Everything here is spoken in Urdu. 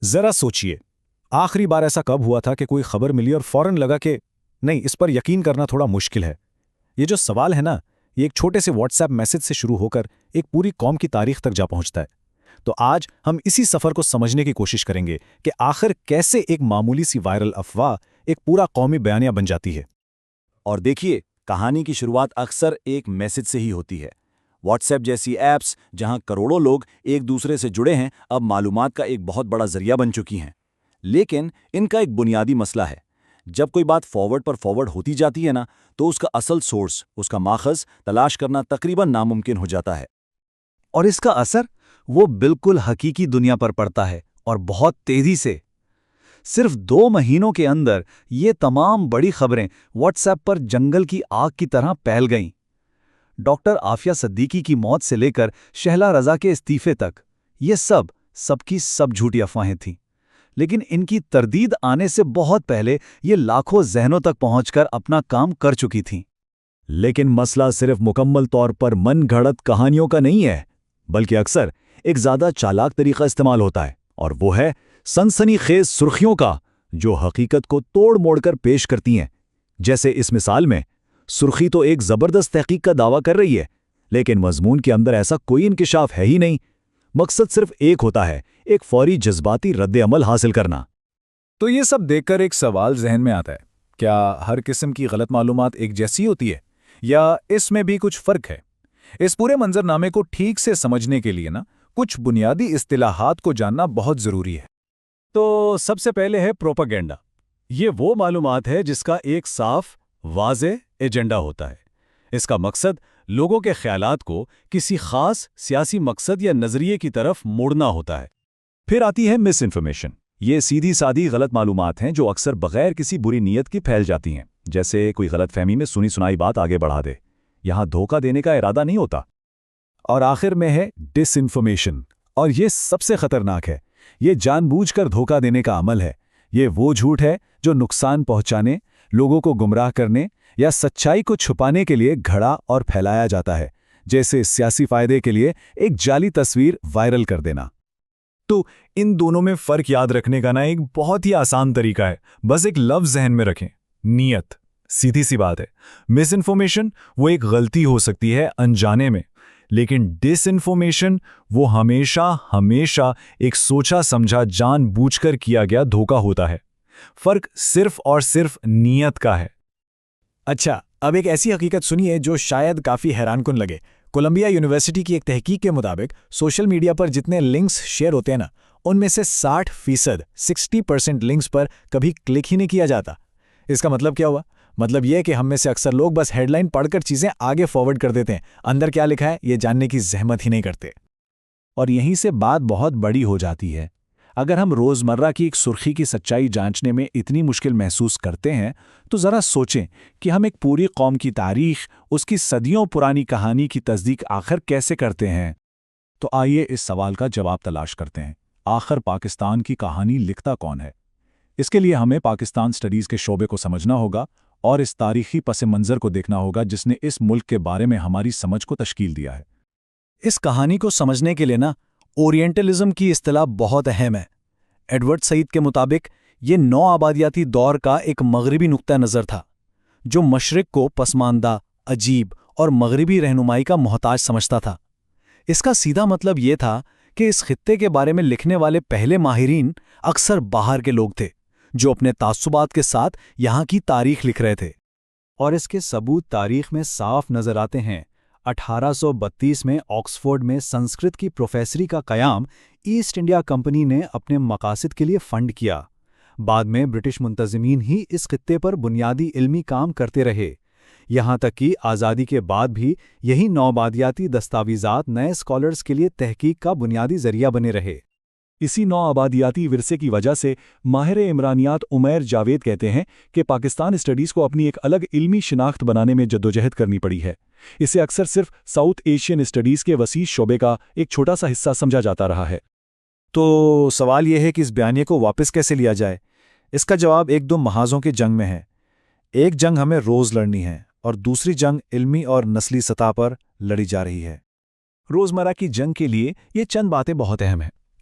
ذرا سوچئے، آخری بار ایسا کب ہوا تھا کہ کوئی خبر ملی اور فوراً لگا کہ نہیں، اس پر یقین کرنا تھوڑا مشکل ہے؟ یہ جو سوال ہے نا، یہ ایک چھوٹے سے واٹس ایپ میسج سے شروع ہو کر ایک پوری قوم کی تاریخ تک جا پہنچتا ہے۔ تو آج ہم اسی سفر کو سمجھنے کی کوشش کریں گے کہ آخر کیسے ایک معمولی سی وائرل افواہ ایک پورا قومی بیانیہ بن جاتی ہے۔ اور دیکھیے، کہانی کی شروعات اکثر ایک میسج سے ہی ہوتی ہے۔ واٹس ایپ جیسی ایپس جہاں کروڑوں لوگ ایک دوسرے سے جڑے ہیں، اب معلومات کا ایک بہت بڑا ذریعہ بن چکی ہیں۔ لیکن ان کا ایک بنیادی مسئلہ ہے، جب کوئی بات فارورڈ پر فارورڈ ہوتی جاتی ہے نا، تو اس کا اصل سورس، اس کا ماخذ تلاش کرنا تقریباً ناممکن ہو جاتا ہے۔ اور اس کا اثر وہ بالکل حقیقی دنیا پر پڑتا ہے، اور بہت تیزی سے۔ صرف 2 مہینوں کے اندر یہ تمام بڑی خبریں واٹس ایپ پر جنگل کی آگ کی طرح پھیل گئیں۔ ڈاکٹر عافیہ صدیقی کی موت سے لے کر شہلا رضا کے استعفے تک، یہ سب کی سب جھوٹی افواہیں تھیں۔ لیکن ان کی تردید آنے سے بہت پہلے یہ لاکھوں ذہنوں تک پہنچ کر اپنا کام کر چکی تھیں۔ لیکن مسئلہ صرف مکمل طور پر من گھڑت کہانیوں کا نہیں ہے، بلکہ اکثر ایک زیادہ چالاک طریقہ استعمال ہوتا ہے، اور وہ ہے سنسنی خیز سرخیوں کا، جو حقیقت کو توڑ موڑ کر پیش کرتی ہیں۔ جیسے اس مثال میں، سرخی تو ایک زبردست تحقیق کا دعویٰ کر رہی ہے، لیکن مضمون کے اندر ایسا کوئی انکشاف ہے ہی نہیں۔ مقصد صرف ایک ہوتا ہے، ایک فوری جذباتی رد عمل حاصل کرنا۔ تو یہ سب دیکھ کر ایک سوال ذہن میں آتا ہے، کیا ہر قسم کی غلط معلومات ایک جیسی ہوتی ہے، یا اس میں بھی کچھ فرق ہے؟ اس پورے منظرنامے کو ٹھیک سے سمجھنے کے لیے کچھ بنیادی اصطلاحات کو جاننا بہت ضروری ہے۔ تو سب سے پہلے ہے پروپیگنڈا۔ یہ وہ معلومات ہے جس کا ایک صاف، واضح ایجنڈا ہوتا ہے۔ اس کا مقصد لوگوں کے خیالات کو کسی خاص سیاسی مقصد یا نظریے کی طرف موڑنا ہوتا ہے۔ پھر آتی ہے مس انفارمیشن۔ یہ سیدھی سادی غلط معلومات ہیں جو اکثر بغیر کسی بری نیت کی پھیل جاتی ہیں، جیسے کوئی غلط فہمی میں سنی سنائی بات آگے بڑھا دے۔ یہاں دھوکہ دینے کا ارادہ نہیں ہوتا۔ اور آخر میں ہے ڈس انفارمیشن، اور یہ سب سے خطرناک ہے۔ یہ جان بوجھ کر دھوکہ دینے کا عمل ہے۔ یہ وہ جھوٹ ہے جو نقصان پہنچانے، لوگوں کو گمراہ کرنے یا سچائی کو چھپانے کے لیے گھڑا اور پھیلایا جاتا ہے، جیسے سیاسی فائدے کے لیے ایک جعلی تصویر وائرل کر دینا۔ تو ان دونوں میں فرق یاد رکھنے کا ایک بہت ہی آسان طریقہ ہے، بس ایک لفظ ذہن میں رکھیں: نیت۔ سیدھی سی بات ہے، مس انفارمیشن وہ ایک غلطی ہو سکتی ہے انجانے میں، لیکن ڈس انفارمیشن وہ ہمیشہ ایک سوچا سمجھا جان بوجھ کر کیا گیا دھوکہ ہوتا ہے۔ فرق صرف اور صرف نیت کا ہے۔ اچھا، اب ایک ایسی حقیقت سنیے جو شاید کافی حیران کن لگے۔ کولمبیا یونیورسٹی کی ایک تحقیق کے مطابق سوشل میڈیا پر جتنے لنکس شیئر ہوتے ہیں ان میں سے 60% لنکس پر کبھی کلک ہی نہیں کیا جاتا۔ اس کا مطلب کیا ہوا؟ مطلب یہ کہ ہم میں سے اکثر لوگ بس ہیڈ لائن پڑھ کر چیزیں آگے فارورڈ کر دیتے ہیں، اندر کیا لکھا ہے یہ جاننے کی زحمت ہی نہیں کرتے۔ اور یہیں سے بات بہت بڑی ہو جاتی ہے۔ اگر ہم روزمرہ کی ایک سرخی کی سچائی جانچنے میں اتنی مشکل محسوس کرتے ہیں، تو ذرا سوچیں کہ ہم ایک پوری قوم کی تاریخ، اس کی صدیوں پرانی کہانی کی تصدیق آخر کیسے کرتے ہیں؟ تو آئیے اس سوال کا جواب تلاش کرتے ہیں۔ آخر پاکستان کی کہانی لکھتا کون ہے؟ اس کے لیے ہمیں پاکستان اسٹڈیز کے شعبے کو سمجھنا ہوگا اور اس تاریخی پس منظر کو دیکھنا ہوگا جس نے اس ملک کے بارے میں ہماری سمجھ کو تشکیل دیا ہے۔ اس کہانی کو سمجھنے کے لیے اورینٹلزم کی اصطلاح بہت اہم ہے۔ ایڈورڈ سعید کے مطابق یہ نو آبادیاتی دور کا ایک مغربی نقطہ نظر تھا جو مشرق کو پسماندہ، عجیب اور مغربی رہنمائی کا محتاج سمجھتا تھا۔ اس کا سیدھا مطلب یہ تھا کہ اس خطے کے بارے میں لکھنے والے پہلے ماہرین اکثر باہر کے لوگ تھے جو اپنے تعصبات کے ساتھ یہاں کی تاریخ لکھ رہے تھے، اور اس کے ثبوت تاریخ میں صاف نظر آتے ہیں۔ 1832 میں آکسفورڈ میں سنسکرت کی پروفیسری کا قیام ایسٹ انڈیا کمپنی نے اپنے مقاصد کے لیے فنڈ کیا۔ بعد میں برٹش منتظمین ہی اس خطے پر بنیادی علمی کام کرتے رہے، یہاں تک کہ آزادی کے بعد بھی یہی نوآبادیاتی دستاویزات نئے اسکالرز کے لیے تحقیق کا بنیادی ذریعہ بنے رہے۔ اسی نوآبادیاتی ورثے کی وجہ سے ماہر عمرانیات عمیر جاوید کہتے ہیں کہ پاکستان اسٹڈیز کو اپنی ایک الگ علمی شناخت بنانے میں جدوجہد کرنی پڑی ہے۔ اسے اکثر صرف ساؤتھ ایشین اسٹڈیز کے وسیع شعبے کا ایک چھوٹا سا حصہ سمجھا جاتا رہا ہے۔ تو سوال یہ ہے کہ اس بیانیے کو واپس کیسے لیا جائے؟ اس کا جواب 1-2 محاذوں کے جنگ میں ہے۔ ایک جنگ ہمیں روز لڑنی ہے اور دوسری جنگ علمی اور نسلی سطح پر لڑی جا رہی ہے۔ روزمرہ کی جنگ کے لیے یہ چند باتیں بہت اہم ہیں۔